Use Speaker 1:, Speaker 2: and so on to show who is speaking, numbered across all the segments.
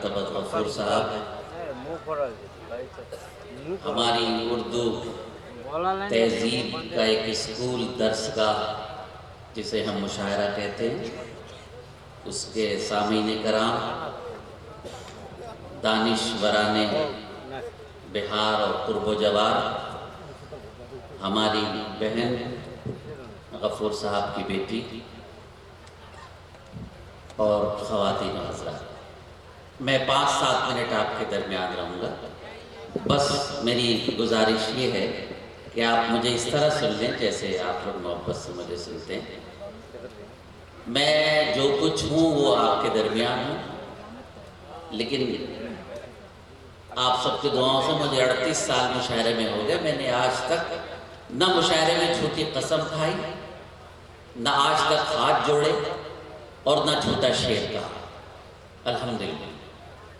Speaker 1: गफूर साहब हमारी उर्दू तहजीब का एक स्कूल दर्सगाह जिसे हम मुशायरा कहते हैं, उसके सामीन कराम, दानिशवराने बिहार और कुर्बो जवार, हमारी बहन गफूर साहब की बेटी और ख़वातीन हज़रात, मैं 5-7 मिनट आपके दरमियान रहूँगा। बस मेरी गुजारिश ये है कि आप मुझे इस तरह सुन लें जैसे आप लोग मोहब्बत से मुझे सुनते हैं। मैं जो कुछ हूँ वो आपके दरमियान हूँ, लेकिन आप सबकी दुआओं से मुझे 38 साल मुशायरे में हो गए। मैंने आज तक न मुशायरे में झूठी कसम खाई, न आज तक हाथ जोड़े और न झूठा शेर कहा, अल्हम्दुलिल्लाह।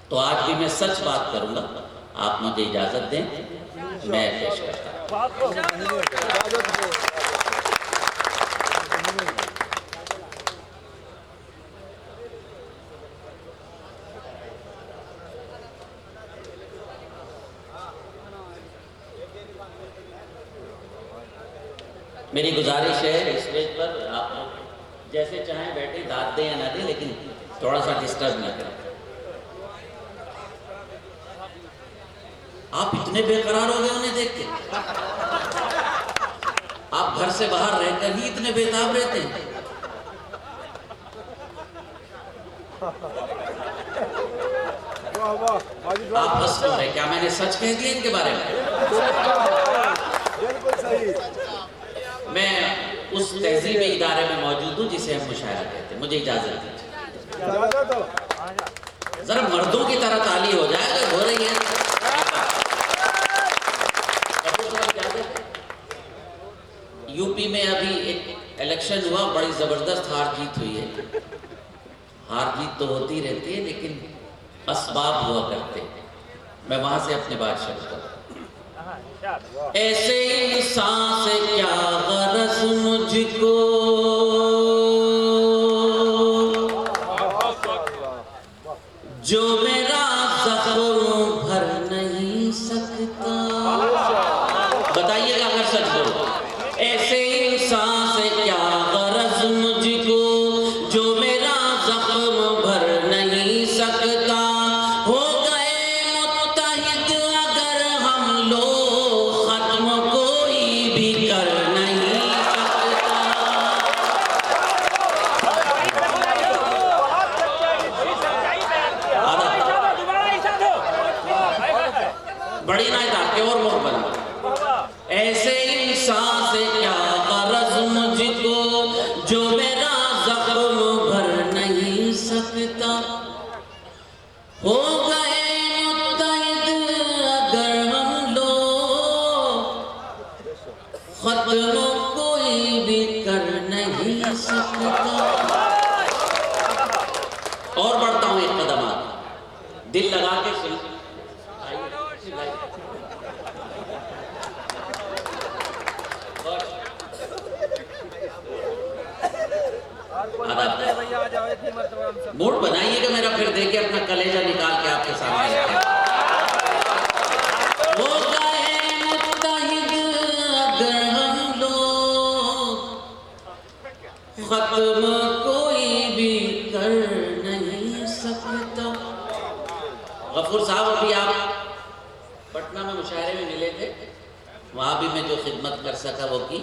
Speaker 1: तो आज भी मैं सच बात करूंगा, आप मुझे इजाजत दें, मैं पेश करता हूं। मेरी गुजारिश है स्टेज पर आप लोग जैसे चाहें बैठे, दाद दें या ना दें, लेकिन थोड़ा सा डिस्टर्ब ना करें। आप इतने बेकरार हो गए उन्हें देख के, आप घर से बाहर रहकर ही इतने बेताब रहते हैं। आप हंस क्यों रहे? क्या मैंने सच कह दिया इनके बारे में?
Speaker 2: बिल्कुल सही।
Speaker 1: मैं उस तहजीबी इदारे में मौजूद हूँ जिसे हम मुशायरा कहते हैं। मुझे इजाजत दीजिए, जरा मर्दों की तरह ताली हो जाए अगर हो रही है। यूपी में अभी एक इलेक्शन हुआ, बड़ी जबरदस्त हार जीत हुई है। हार जीत तो होती रहती है, लेकिन असबाब हुआ करते हैं। मैं वहां से अपनी बात शुरू करूं। ऐसे इंसान से क्या गरज मुझको, जो मेरा जख्म भर नहीं सकता। बताइएगा अगर सच बोलो। ऐसे इंसान से क्या गरज मुझको, जो मेरा जख्म भर नहीं सकता। हो गए मुत्तहिद अगर हम लोग, खत्म कोई भी कर नहीं सकता। बड़ी ना के और मुख बना। ऐसे इंसान से क्या गरज मुझको, जो मेरा जख्म भर नहीं सकता। हो गए मुत्तहिद अगर हम लोग, खत्म कोई भी कर नहीं सकता। और बढ़ता हूं एक कदम आगे, दिल लगा के सुन। मूड बनाइएगा मेरा, फिर देखे अपना कलेजा निकाल के आपके सामने। हो गए मुत्तहिद अगर हम लोग, खत्म कोई भी कर नहीं सकता। गफूर साहब, अभी आप पटना में मुशायरे में मिले थे, वहां भी मैं जो खिदमत कर सका वो की।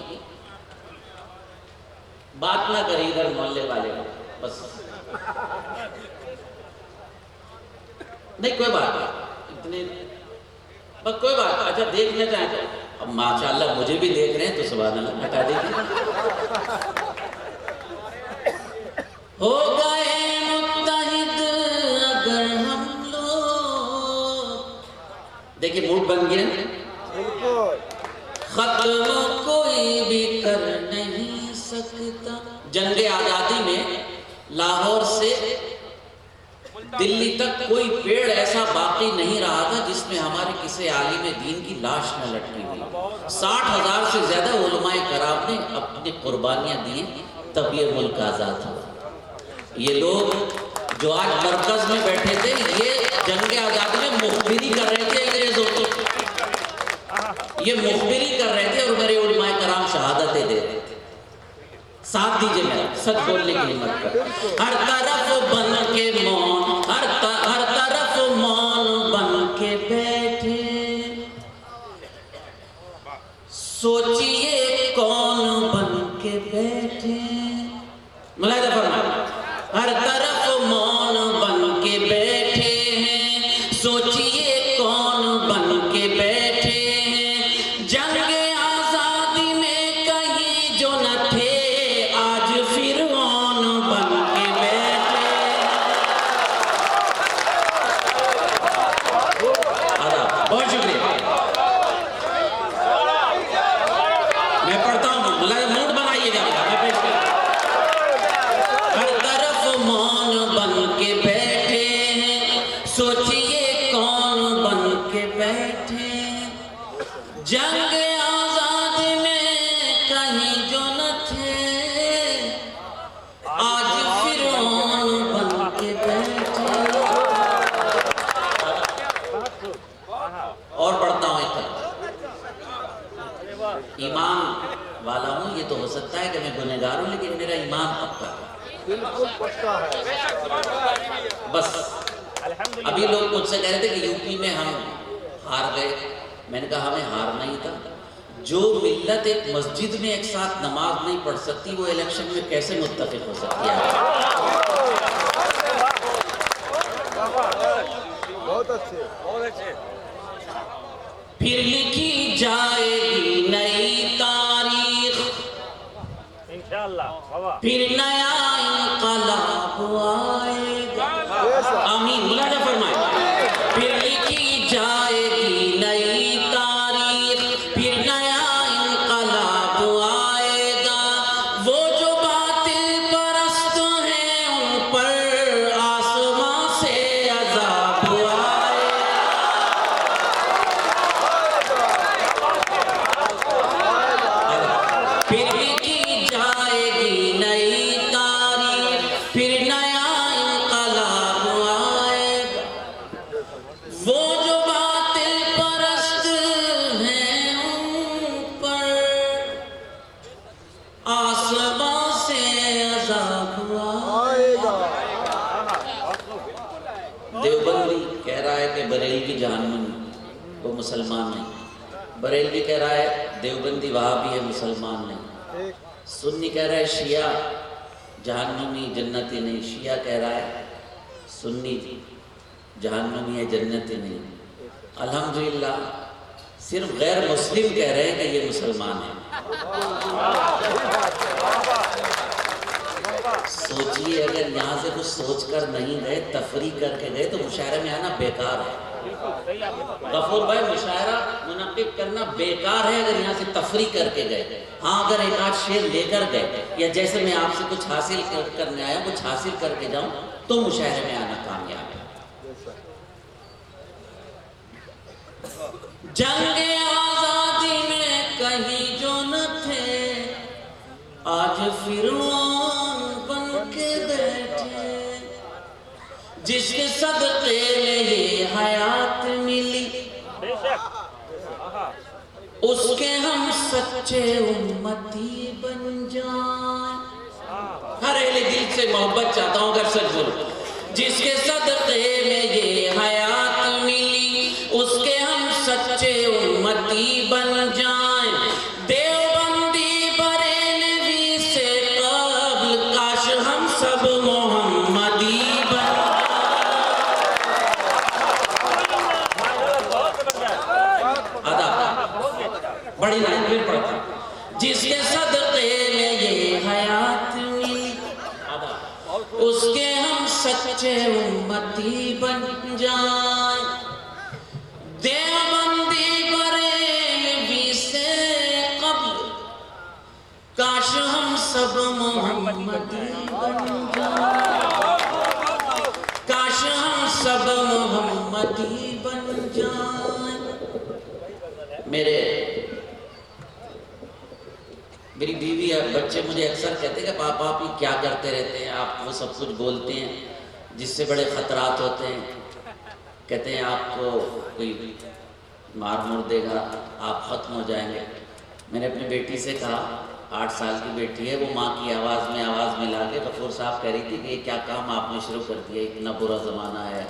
Speaker 1: बात ना करी इधर मोहल्ले वाले बस, नहीं कोई बात नहीं, इतने बस कोई बात। अच्छा देखना चाहे तो अब माशाल्लाह मुझे भी देख रहे हैं तो सुभान अल्लाह, हटा दीजिए। हो गए मुत्तहिद अगर हम लोग, देखिए मूड बन गया। खत्म कोई भी कर नहीं सकता। जंग आजादी में लाहौर से दिल्ली तक कोई पेड़ ऐसा बाकी नहीं रहा था जिसमें हमारे किसी आलिम दीन की लाश न लटकी हुई। 60,000 से ज्यादा उलमाए कराम ने अपनी कुर्बानियां दी, तब ये मुल्क आजाद हुआ। ये लोग जो आज मरकज में बैठे थे, ये के आज़ादी में मुखबिरी कर रहे थे अंग्रेजों की, ये मुखबिरी कर रहे थे और मेरे उलमाए कराम शहादतें दे रहे थे। साथ दीजिए मेरा, सच बोलने की हिम्मत कर। हर तरफ बन के मौन, हर तरफ मौन बन के बैठे, सोचिए कौन बन के बैठे। मुलाहिजा फरमाइए, हर तरफ मौन बन के बैठे हैं, सोचिए कौन बन के बैठे हैं। जंग आजादी में कहीं जो न थे, आज फिरौन बन के बैठे। बहुत शुक्रिया, मैं पढ़ता हूँ, मूड बनाइएगा, मैं पेश कर। हर तरफ मौन बन के बैठे हैं, सोचिए कौन बन के बैठे। जंग आजादी में कहीं जो न थे, आज फिरौन बन के बैठे। और पढ़ता हूँ एक ईमान वाला हूँ, ये तो हो सकता है कि मैं गुनहगार हूँ, लेकिन मेरा ईमान पक्का है, बिल्कुल पक्का है। बस अभी लोग मुझसे कह रहे थे कि यूपी में हम हार गए, मैंने कहा हमें हारना ही था। जो मिल्लत एक मस्जिद में एक साथ नमाज नहीं पढ़ सकती, वो इलेक्शन में कैसे मुत्तफिक हो सकती है? बहुत अच्छे, बहुत अच्छे। फिर लिखी जाएगी नई तारीख, इंशाअल्लाह, फिर नया इंक़लाब आएगा। आमीन, मुलाहिजा फरमाए। फिर लिखी जाएगी नई तारीख, फिर नया इंक़लाब आएगा। वो जो बातिल परस्त हैं, उन पर आसमां से अज़ाब आएगा। फिर लिखी जाएगी नई तारीख, फिर नया इंक़लाब आएगा। वो जो बातिल परस्त हैं, उन पर आसमां से अज़ाब आएगा। देवबंदी कह रहा है कि बरेलवी जहन्नम, वो मुसलमान नहीं। बरेलवी कह रहा है देवबंदी वहाबी है, मुसलमान नहीं। सुन्नी कह रहा है शिया जहन्नमी जन्नती नहीं, शिया कह रहा है सुन्नी जहन्नमी है जन्नती नहीं। अल्हम्दुलिल्लाह सिर्फ गैर मुस्लिम कह रहे हैं कि ये मुसलमान है। सोचिए, अगर यहाँ से कुछ सोचकर नहीं गए, तफरी करके गए, तो मुशायरे में आना बेकार है। गफूर भाई, मुशायरा मुनक़िद करना बेकार है अगर यहाँ से तफरी करके गए। हाँ, अगर एक आध शेर लेकर गए, या जैसे मैं आपसे कुछ हासिल करने आया, कुछ हासिल करके जाऊं, तो मुशायरे में आना कामयाब है। जंग आजादी में कहीं जो न थे, आज फिरौन बन के बैठे। जिसके सदक़े में ये हयात मिली, उसके हम सच्चे उम्मती बन जाएं। हर अहले दिल से मोहब्बत चाहता हूँ, अगर सच बोलो। जिसके सदक़े में ये हयात मिली, उसके हम सच्चे उम्मती बन जाएं। देवबंदी बरेलवी से क़ब्ल, काश हम सब मोहम्मदी बन। बड़ी लाइन फिर पढ़ता। जिसके सदक़े में ये हयात मिली, उसके हम सच्चे उम्मती बन जाएं। देवबंदी बरेलवी से क़ब्ल, काश हम सब मोहम्मदी बन जाएं। काश हम सब मोहम्मदी बन जाएं। मेरी बीवी और बच्चे मुझे अक्सर कहते हैं कि पापा आप ये क्या करते रहते हैं, आप वो सब कुछ बोलते हैं जिससे बड़े ख़तरात होते हैं। कहते हैं आपको कोई मार मुर देगा, आप खत्म हो जाएंगे। मैंने अपनी बेटी से कहा, 8 साल की बेटी है, वो माँ की आवाज़ में आवाज़ मिला के गफूर साहब कह रही थी कि ये क्या काम आपने शुरू कर दिया, इतना बुरा ज़माना है।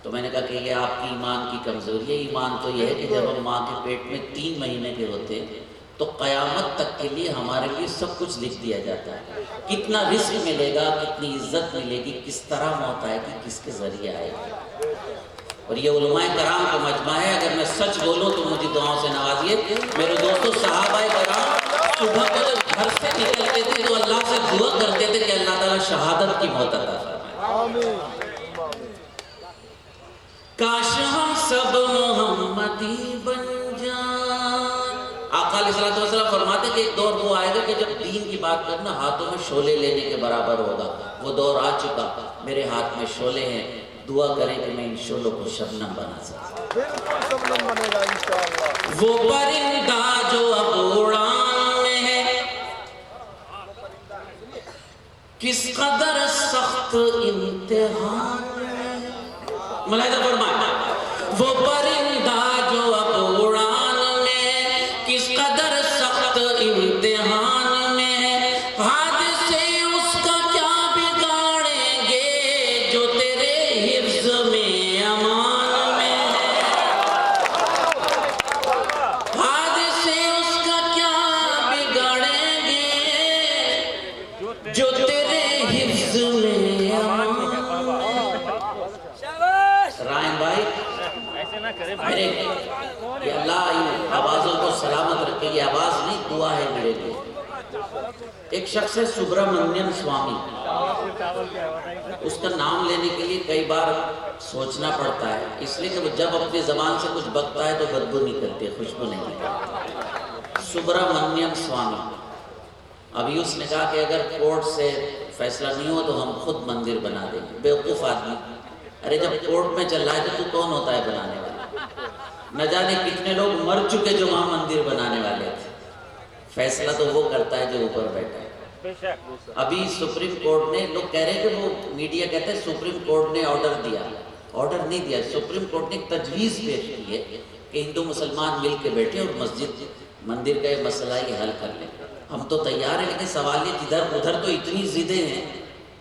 Speaker 1: तो मैंने कहा कि ये आपकी ईमान की कमज़ोरी है। ईमान तो ये है कि जब हम माँ के पेट में 3 महीने के होते हैं तो क़यामत तक के लिए हमारे लिए सब कुछ लिख दिया जाता है। कितना रिस्क मिलेगा, कितनी इज्जत मिलेगी, किस तरह मौत आएगी, किसके ज़रिए आएगी। और ये उलमाए कराम का मजमा है। अगर मैं सच बोलूँ तो मुझे दुआओं से नवाजिए। मेरे दोस्तों, सहाबाए कराम सुबह को जब घर से निकलते थे तो अल्लाह से दुआ करते थे कि अल्लाह ताला शहादत की मौत अता फरमाए। काश हम सब मोहम्मदी बन जाएं। आका अलैहिस्सलातु वस्सलाम फरमाते कि एक दौर वो आएगा कि जब दीन की बात करना हाथों में शोले लेने के बराबर होगा। वो दौर आ चुका। मेरे हाथ में शोले हैं, दुआ करें कि मैं इन शोलों को शबनम बना सकूं।
Speaker 2: बिल्कुल शबनम बनेगा इंशाअल्लाह।
Speaker 1: वो परिंदा जो अब उड़ान में है, किस कदर सख्त इम्तिहान में। मुलाहिज़ा फरमाए, वो परिंदा जो अब उड़ान में, किस कदर सख्त इम्तिहान में है। हादसे उसका क्या बिगाड़ेंगे जो तेरे हिफ्ज़ में अमान में है। हादसे उसका क्या बिगाड़ेंगे जो तेरे हिफ्ज़ में अमान में है। रायन भाई, मेरे ये अल्लाह इन आवाज़ों को सलामत रखे। ये आवाज़ नहीं, दुआ है मेरे लिए। एक शख्स है सुब्रमण्यम स्वामी। उसका नाम लेने के लिए कई बार सोचना पड़ता है, इसलिए कि वो जब अपनी ज़बान से कुछ बकता है तो बदबू निकलती है, खुशबू नहीं निकलती। सुब्रमण्यम स्वामी। अभी उसने कहा कि अगर कोर्ट से फैसला नहीं हो तो हम खुद मंदिर बना देंगे। बेवकूफ़ आदमी। अरे जब कोर्ट में चल रहा है तो तू कौन होता है बनाने वाला? न जाने कितने लोग मर चुके जो वहां मंदिर बनाने वाले थे। फैसला तो वो करता है जो ऊपर बैठा है। अभी सुप्रीम कोर्ट ने, लोग कह रहे हैं कि वो मीडिया कहते हैं सुप्रीम कोर्ट ने ऑर्डर दिया। ऑर्डर नहीं दिया। सुप्रीम कोर्ट ने एक तजवीज़ पेश की है कि हिंदू मुसलमान मिल के बैठे और मस्जिद मंदिर का ये मसला ये हल कर लें। हम तो तैयार हैं, लेकिन सवाल ये इधर उधर तो इतनी जिदें हैं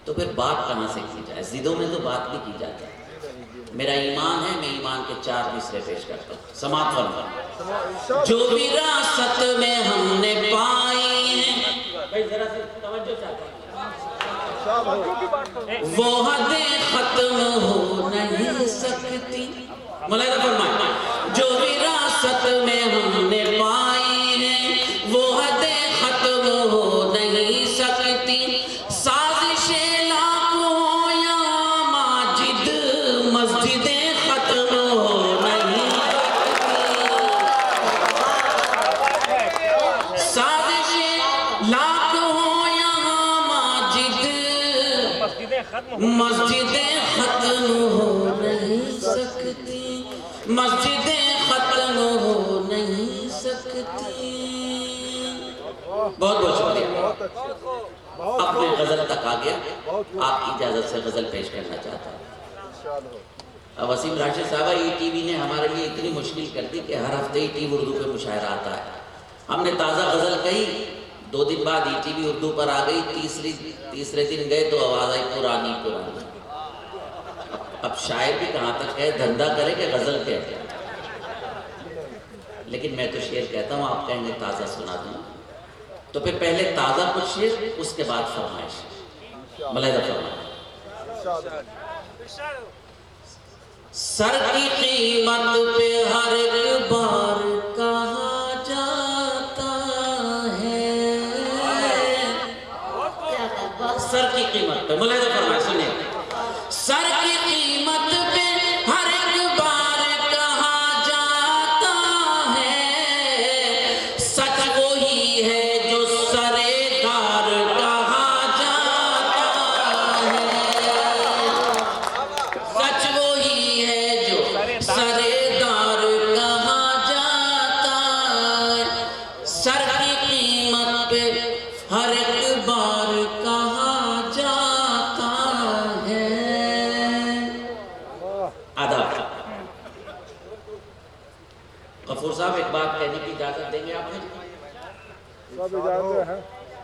Speaker 1: तो फिर बात कहाँ से की जाए। जिदों में तो बात भी की जाती है। मेरा ईमान है, मैं ईमान के 4 मिसरे पेश करता हूँ। समात फरमा, जो विरासत में हमने पाई है, भाई जरा से तवज्जो चाहता हूं, वो हदें खत्म हो नहीं सकती। मुलाहिज़ा फरमाए, जो विरासत में हमने पाई है वो हदें खत्म हो नहीं सकती। साजिशें लाखों हो या माजिद, मस्जिदें खत्म हो नहीं सकती। साजिशें लाखों हो या माजिद, मस्जिदें खत्म हो नहीं सकती। मस्जिदें खत्म हो नहीं सकती। बहुत बहुत शुक्रिया। अब मैं गजल तक आ गया, आपकी इजाजत से गजल पेश करना चाहता हूँ। अब वसीम राशिद साहब, ईटीवी ने हमारे लिए इतनी मुश्किल कर दी कि हर हफ्ते ईटीवी उर्दू पे मुशायरा आता है। हमने ताज़ा गजल कही, 2 दिन बाद ईटीवी उर्दू पर आ गई। तीसरे दिन गए तो आवाज़ आई पुरानी पुरानी। अब शायर भी कहाँ तक है, धंधा करे कि गजल कहे। लेकिन मैं तो शेर कहता हूँ, आप कहेंगे ताज़ा सुना दूँ, तो फिर पहले ताज़ा कुछ शेर, उसके बाद फरमाइश। मुलाहिज़ा फरमाइए। सर की कीमत पे हर एक बार कहा जाता है। सर की कीमत पे, मुलाहिज़ा फरमाइए, सुनिए। सर की कीमत पे हर एक बार कहा जाता है। सच वही है जो सरेदार कहा जाता है। सच वही है जो सरेदार कहा गफूर साहब एक बात कहने की इजाजत देंगे आप मुझे?
Speaker 2: सब इजाजत है।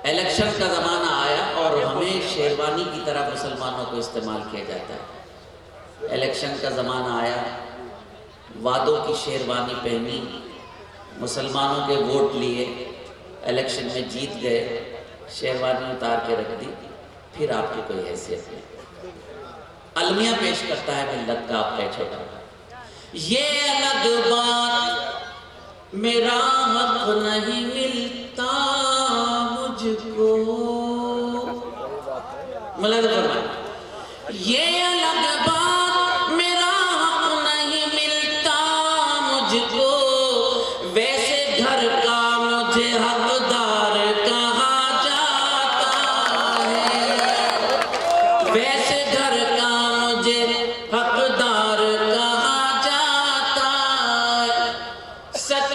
Speaker 1: इलेक्शन का ज़माना आया और हमें शेरवानी की तरह मुसलमानों को इस्तेमाल किया जाता है। इलेक्शन का ज़माना आया, वादों की शेरवानी पहनी, मुसलमानों के वोट लिए, इलेक्शन में जीत गए, शेरवानी उतार के रख दी, फिर आपकी कोई हैसियत नहीं। अलमिया पेश करता है मिल्लत का आपका छोटा, ये अलग बात मेरा हक नहीं मिलता मुझको, ये अलग बात मेरा हक नहीं मिलता मुझको, वैसे घर का मुझे हकदार कहा जाता है, वैसे घर का मुझे हकदार कहा जाता है। सच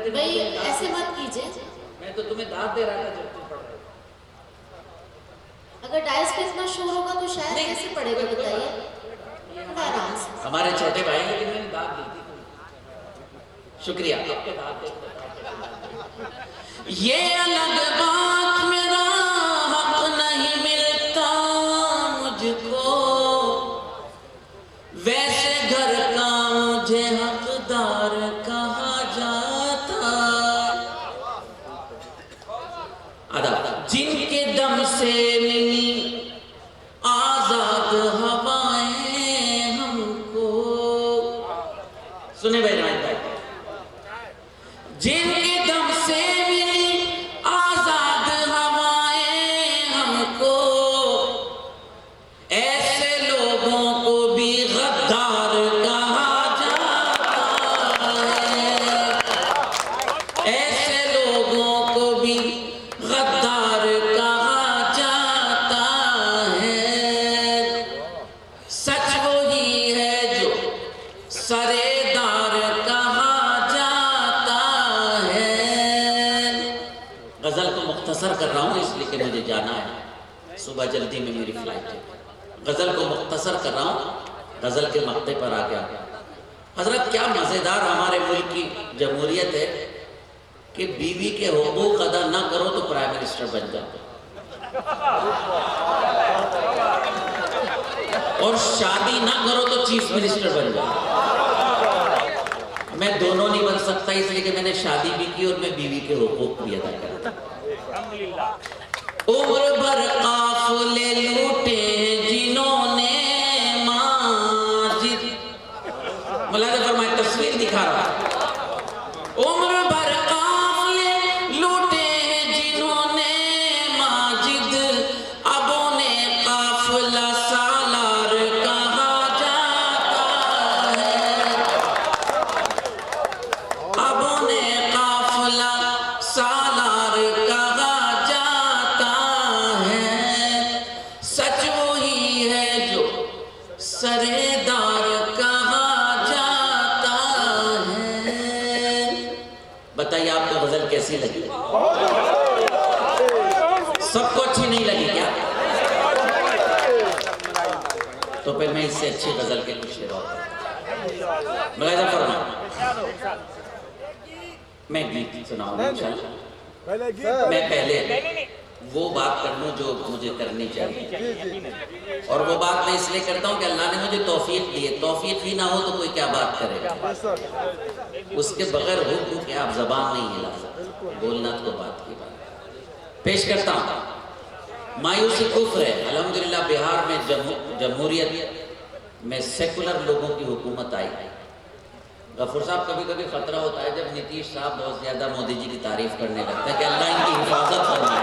Speaker 3: भाई ऐसे मत कीजिए,
Speaker 1: मैं तो तुम्हें दाद दे रहा था जब तुम पढ़ रहे थे।
Speaker 3: अगर डाइस पे इतना शोर होगा तो शायद कैसे पड़ेगा बताइए, थोड़ा आराम से।
Speaker 1: हमारे छोटे भाई, लेकिन मैंने दाद दी थी। शुक्रिया आपके दाद दे। ये अलग बात मेरा हक नहीं मिलता मुझको, वैसे घर का मुझे हकदार कहा जाता। अदा जिनके दम से मिली आजाद हवाएं हमको, सुने भाई राज भाई, जिनके दम से मिली आजाद हवाएं हमको, ऐसे लोगों को भी गद्दार कहा जाता है, ऐसे लोगों को भी गद्दार कहा जाता है। सच वही है जो सरेदार कहा जाता है। गजल को मुख्तसर कर रहा हूँ इसलिए कि मुझे जाना है, सुबह जल्दी में मेरी फ्लाइट है। गजल को मुख्तसर कर रहा हूँ, गजल के मक्ते पर आ गया। हजरत क्या मजेदार हमारे मुल्क की जमहूरियत है कि बीवी के हुकूक अदा ना करो तो प्राइम मिनिस्टर बन जाओ, और शादी ना करो तो चीफ मिनिस्टर बन जाओ। मैं दोनों नहीं बन सकता, इसलिए कि मैंने शादी भी की और मैं बीवी के हुकूक भी अदा करता। उम्र भर काफिले लूटे जिन्होंने माजिद, मुलाज़ा फरमाए, तस्वीर दिखा रहा है। उम्र भर काफिले लूटे जिन्होंने माजिद, अब उन्हें काफिला सालार कहा जाता है, अब उन्हें काफिला सालार कहा जाता है। सच वही है जो सरेदार कहा जाता है। बताइए आपको गजल कैसी लगी? सबको अच्छी नहीं लगी क्या? तो फिर मैं इससे अच्छी गजल के कुछ शेर और मुलाहिजा फरमाएं। मैं गीत सुनाऊंगा इंशाल्लाह।
Speaker 2: पहले गीत
Speaker 1: मैं पहले वो बात कर लूं जो मुझे करनी चाहिए, और वो बात मैं इसलिए करता हूं कि अल्लाह ने मुझे तौफीक दी है। तौफीक ही ना हो तो कोई क्या बात करेगा? उसके बगैर हुक्म के आप जबान नहीं हिला सकते, बोलना तो बात की बात। पेश करता हूं, मायूसी कुफ्र है। अल्हम्दुलिल्लाह बिहार में जमहूरियत में सेकुलर लोगों की हुकूमत आई। गफूर साहब, कभी कभी खतरा होता है जब नीतीश साहब बहुत ज्यादा मोदी जी की तारीफ करने लगता है कि अल्लाह इनकी हिफाजत फरमाए।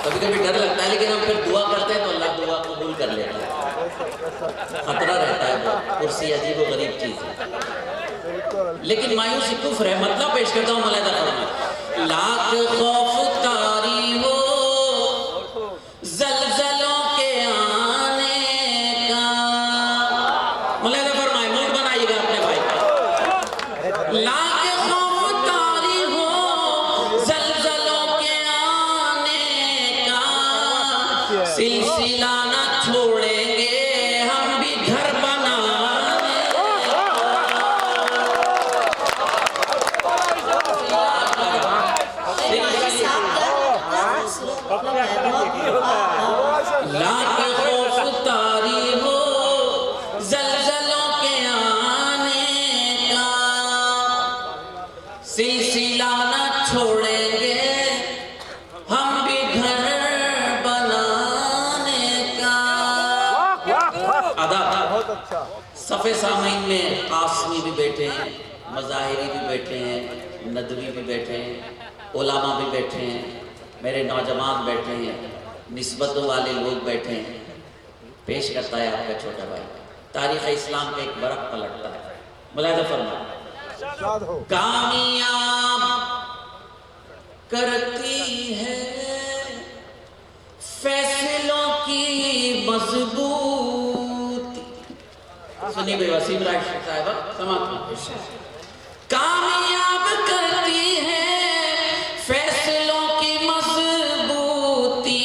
Speaker 1: कभी कभी डर लगता है, लेकिन हम फिर दुआ करते हैं तो अल्लाह दुआ कबूल कर लेता है। खतरा रहता है बहुत, कुर्सी अजीब व गरीब चीज है। लेकिन मायूसी कुफ्र है। मतलब पेश करता हूँ, मुलाहिजा फरमाएं। लाख खौफ तारी हो जलजलों के आने का, मुलाहिजा फरमाएं, मूड बनाइएगा अपने भाई का। लाख खौफ तारी हो जलजलों के आने का, सिलसिला न छोड़ेंगे हम भी घर बनाने अदा
Speaker 2: बहुत अच्छा।
Speaker 1: सफ़े सामीन में कासमी भी बैठे हैं, मज़ाहिरी भी बैठे हैं, नदवी भी बैठे हैं, उलामा भी बैठे हैं, मेरे नौजवान बैठे हैं, निस्बतों वाले लोग बैठे हैं। पेश करता है आपका छोटा भाई तारीख़ इस्लाम का एक बरक पलटता है। मुलाहिज़ा फरमाएं।
Speaker 2: शाद हो।
Speaker 1: कामयाब करती है फैसलों की मजबूती। सुनिए भाई वसीम राय साहब समाप्त। कामयाब करती है फैसलों की मजबूती,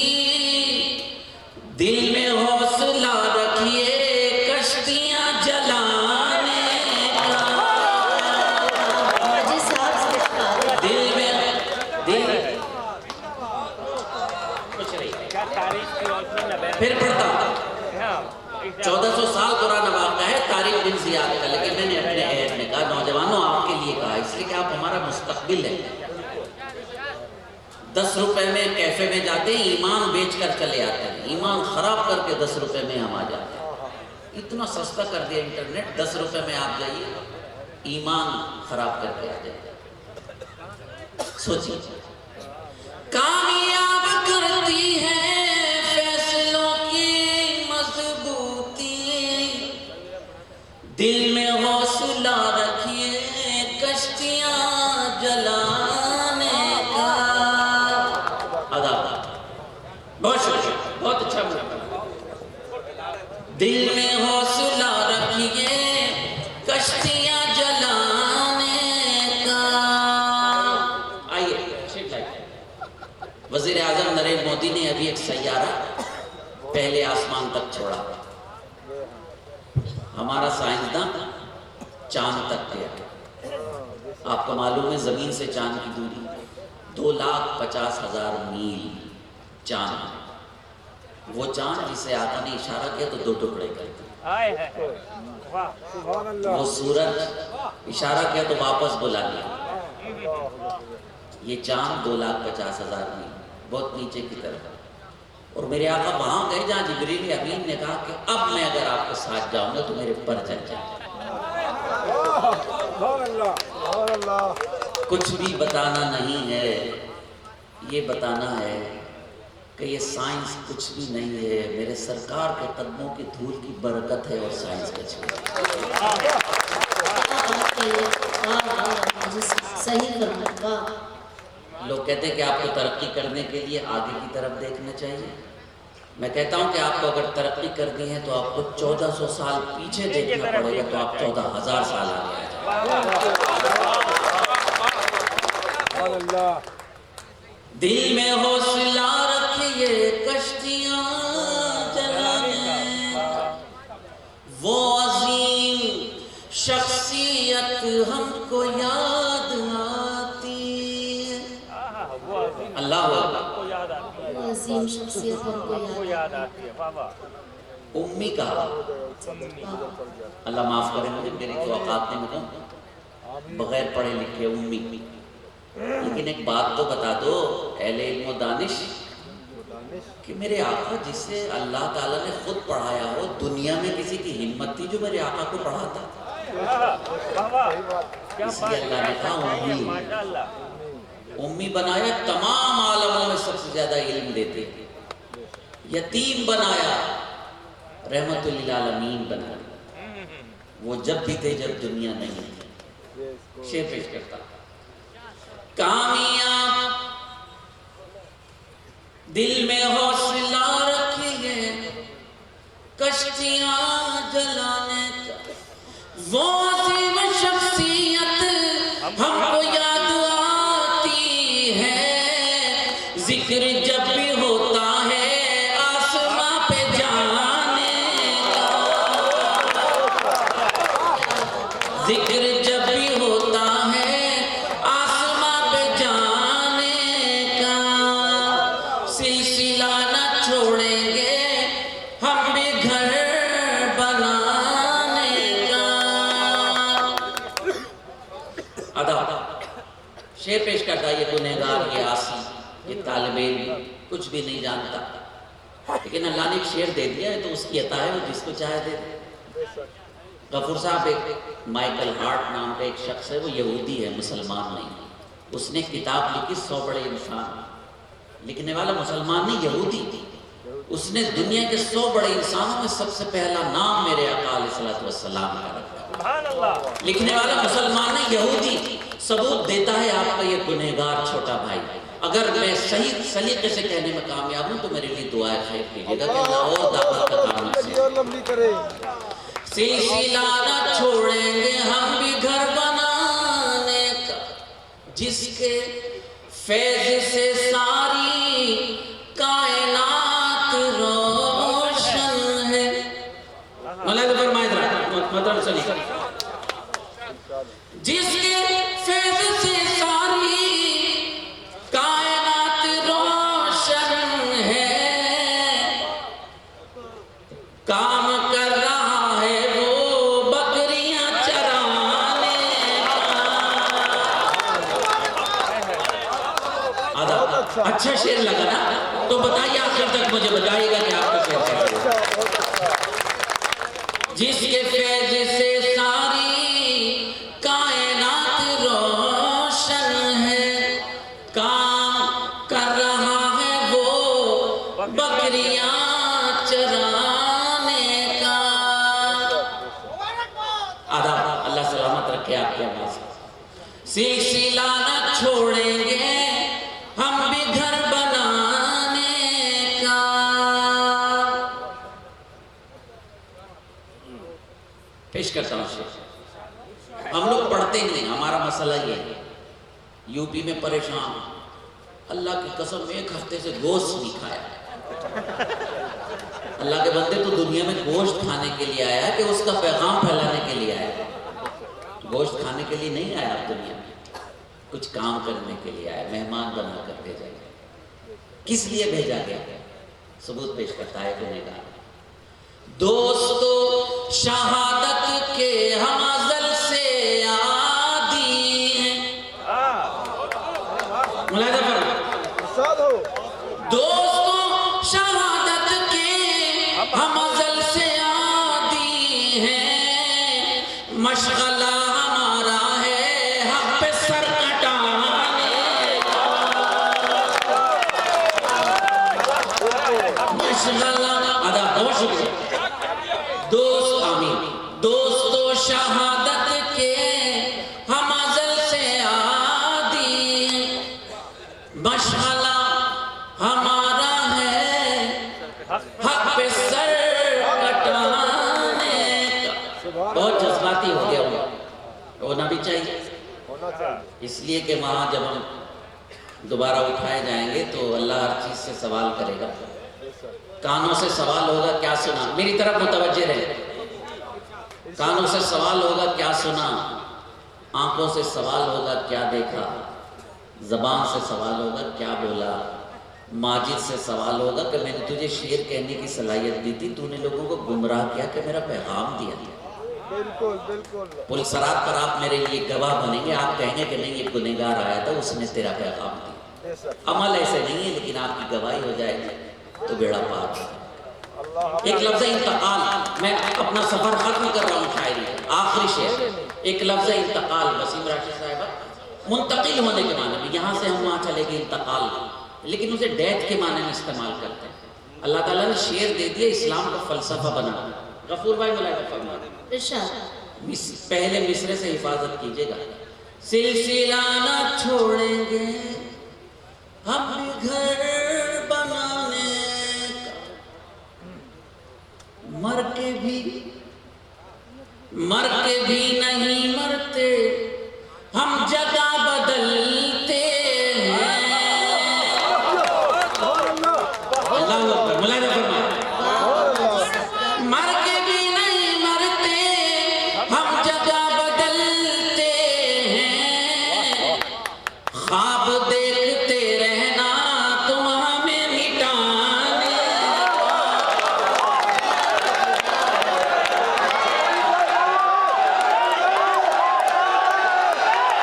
Speaker 1: दिल में हौसला रखिए कश्तियां जलाने का।
Speaker 3: जिस साहब से
Speaker 1: दिल में दिल कुछ नहीं। फिर पढ़ता हूं। 1400 साल पुराना वाक़ा है तारिक बिन ज़ियाद का, लेकिन मैंने अपने ऐड में कहा नौजवानों आपके लिए कहा, इसलिए कि आप हमारा मुस्तकबिल है। 10 रुपए में कैफे में जाते हैं, ईमान बेच कर चले आते हैं, ईमान खराब करके 10 रुपए में हम आ जाते हैं। इतना सस्ता कर दिया इंटरनेट, 10 रुपए में आप जाइए ईमान खराब करके आ जाए। सोचिए, कामयाब करती है फैसलों की मजबूती, दिल में हौसला रखिए कश्तियां जलाने का। अदा बहुत शुक्रिया, बहुत अच्छा बोला। दिल में हौसला रखिए कश्तियां जलाने का। आइए वज़ीर आज़म नरेंद्र मोदी ने अभी एक सैयारा पहले आसमान तक छोड़ा। हमारा साइंसदान चांद तक गया। आपको मालूम है जमीन से चांद की दूरी 2,50,000 मील चांद। वो चांद जिसे आका ने इशारा किया तो 2 टुकड़े कर दिए।
Speaker 2: सुभान अल्लाह।
Speaker 1: वो सूरज इशारा किया तो वापस बुला लिया। ये चांद 2,50,000 मील बहुत नीचे की तरफ। और मेरे आका वहां गए जहां जिब्रील अमीन ने कहा कि अब मैं अगर आपके साथ जाऊंगा तो मेरे पर चल जाए।
Speaker 2: सुभान अल्लाह। सुभान अल्लाह।
Speaker 1: कुछ भी बताना नहीं है, ये बताना है कि ये साइंस कुछ भी नहीं है, मेरे सरकार के कदमों की धूल की बरकत है और साइंस कुछ भी।
Speaker 3: सही फरमाया।
Speaker 1: लोग कहते हैं कि आपको तरक्की करने के लिए आगे की तरफ देखना चाहिए। मैं कहता हूं कि आपको अगर तरक्की करनी है तो आपको 1400 साल पीछे देखना पड़ेगा, तो आप 14,000 साल आगे आ जाएंगे।
Speaker 2: सुभान अल्लाह।
Speaker 1: दिल में हौसला रखिए कश्तियां जलाने, वो अजीम शख्सियत हमको याद आती है। अल्लाह
Speaker 3: अजीम शख्सियत हमको याद आती है।
Speaker 1: उम्मी कहा, अल्लाह माफ करे मुझे, मेरी तो औकात नहीं, मैं बगैर पढ़े लिखे उम्मी। लेकिन एक बात तो बता दो अहले इल्म व दानिश कि मेरे आका जिसे अल्लाह ताला ने खुद पढ़ाया हो, दुनिया में किसी की हिम्मत थी जो मेरे आका को पढ़ाता? इसलिए अल्लाह ने कहा उम्मी। उम्मी बनाया, तमाम आलमों में सबसे ज्यादा इल्म देते। यतीम बनाया, रहमतुल लिल आलमीन बनाया। वो जब भी थे जब दुनिया नहीं थी। शेर पेश करता, कामयाब दिल में हौसला रखिए कश्तियां जलाने का, वो अजीम शख्सियत हमको याद आती है। जिक्र जब भी होता है आसमां पे जाने का, जिक्र जब भी होता है आसमां पे जाने का, सिलसिला न छोड़ेंगे हम भी घर बनाने का। अदा शेर पेश करता, ये गुनहगार, ये आसी, ये तालिब इल्म कुछ भी नहीं जानता, लेकिन अल्लाह ने एक शेर दे दिया है तो उसकी अता है, वो जिसको चाहे दे दे।
Speaker 2: बेशक।
Speaker 1: गफूर साहब, एक माइकल हार्ट नाम का एक शख्स है, वो यहूदी है, मुसलमान नहीं। उसने किताब लिखी 100 बड़े इंसान, लिखने वाला मुसलमान नहीं, यहूदी। उसने दुनिया के 100 बड़े इंसानों में सबसे पहला नाम मेरे आका अलैहिस्सलातु वस्सलाम का रखा। लिखने वाला मुसलमान नहीं, यहूदी। सबूत देता है आपका ये गुनहगार छोटा भाई। अगर मैं सही सलीके से कहने में कामयाब हूँ तो मेरे लिए दुआ खैर कीजिएगा कि अल्लाह और दावत का काम नसीब
Speaker 2: और लंबी करे।
Speaker 1: सिलसिला न छोड़ेंगे हम भी घर बनाने का, जिसके फैज से सारी कायनात रोशन है। मतलब फरमाए मतलब सुनिए, जिसके फैज से सारी कायनात रोशन है, काम कर रहा है वो बकरियां चराने का। अच्छा शेर लगा ना? तो बताइए आखिर तक मुझे बताइएगा कि आपका शेर कैसा है। जिसके फैज से सारी कायनात रोशन है, काम कर रहा है वो बकरियां चराने का। आदाब, अल्लाह सलामत रखे आपके आवाज। सिलसिला न छोड़ेंगे हम भी घर बनाने का। पेश करता हूँ शेर। हम लोग पढ़ते नहीं, हमारा मसला ये है। यूपी में परेशान, अल्लाह की कसम 1 हफ्ते से गोश्त नहीं खाया। अल्लाह के बंदे, तो दुनिया में गोश्त खाने के लिए आया है कि उसका पैगाम फैलाने के लिए आया है? गोश्त खाने के लिए नहीं आया आप दुनिया में, कुछ काम करने के लिए आया, मेहमान बना कर भेजा गया। किस लिए भेजा गया? सबूत पेश करता है गुनहगार। दोस्तों शहादत के हम अज़ल से आदी हैं। मुलाहिज़ा फरमाइए।
Speaker 2: साध हो।
Speaker 1: दोस्तों शहादत के हम अज़ल से आदी हैं, मशगला हमारा है हक पे सर कटाने का। मशगला अदा, बहुत शुक्रिया दोस्त, आमीन। दोस्तों शहादत के हम अज़ल से आदी हैं, मशगला हमारा है हक पे सर कटाने का। बहुत जज्बाती हो गया हूँ, होना भी चाहिए।
Speaker 2: होना चाहिए।
Speaker 1: इसलिए कि वहाँ जब हम दोबारा उठाए जाएंगे तो अल्लाह हर चीज़ से सवाल करेगा। कानों से सवाल होगा, क्या सुना? मेरी तरफ मुतवज्जे रहे। कानों से सवाल होगा, क्या सुना? आंखों से सवाल होगा, क्या देखा? ज़बान से सवाल होगा, क्या बोला? माजिद से सवाल होगा कि मैंने तुझे शेर कहने की सलाहियत दी थी, तूने लोगों को गुमराह किया कि मेरा पैगाम दिया।
Speaker 2: बिल्कुल बिल्कुल।
Speaker 1: पुलसरात पर आप मेरे लिए गवाह बनेंगे, आप कहेंगे कि नहीं, ये गुनहगार आया था, उसने तेरा पैगाम दिया।
Speaker 2: बेशक।
Speaker 1: अमल ऐसे नहीं है, लेकिन आपकी गवाही हो जाएगी तो बेड़ा पार।
Speaker 2: अल्लाह।
Speaker 1: एक लफ्ज़ इंतकाल, मैं अपना सफर खत्म कर रहा हूँ शायरी, आखिरी शेर। एक लफ्ज़ इंतकाल, वसीम राशिद साहिबा, मुंतकिल होने के माने में, यहाँ से हम वहाँ चले गए इंतकाल, लेकिन उसे डेथ के माने में इस्तेमाल करते हैं। अल्लाह ताला ने शेर दे दिया, इस्लाम का फलसफा बना। गफूर भाई मुलाहिज़ा फरमाइए।
Speaker 3: इरशाद।
Speaker 1: पहले मिसरे से हिफाजत कीजिएगा। सिलसिला न छोड़ेंगे हम भी घर बनाने का, मर के भी नहीं मरते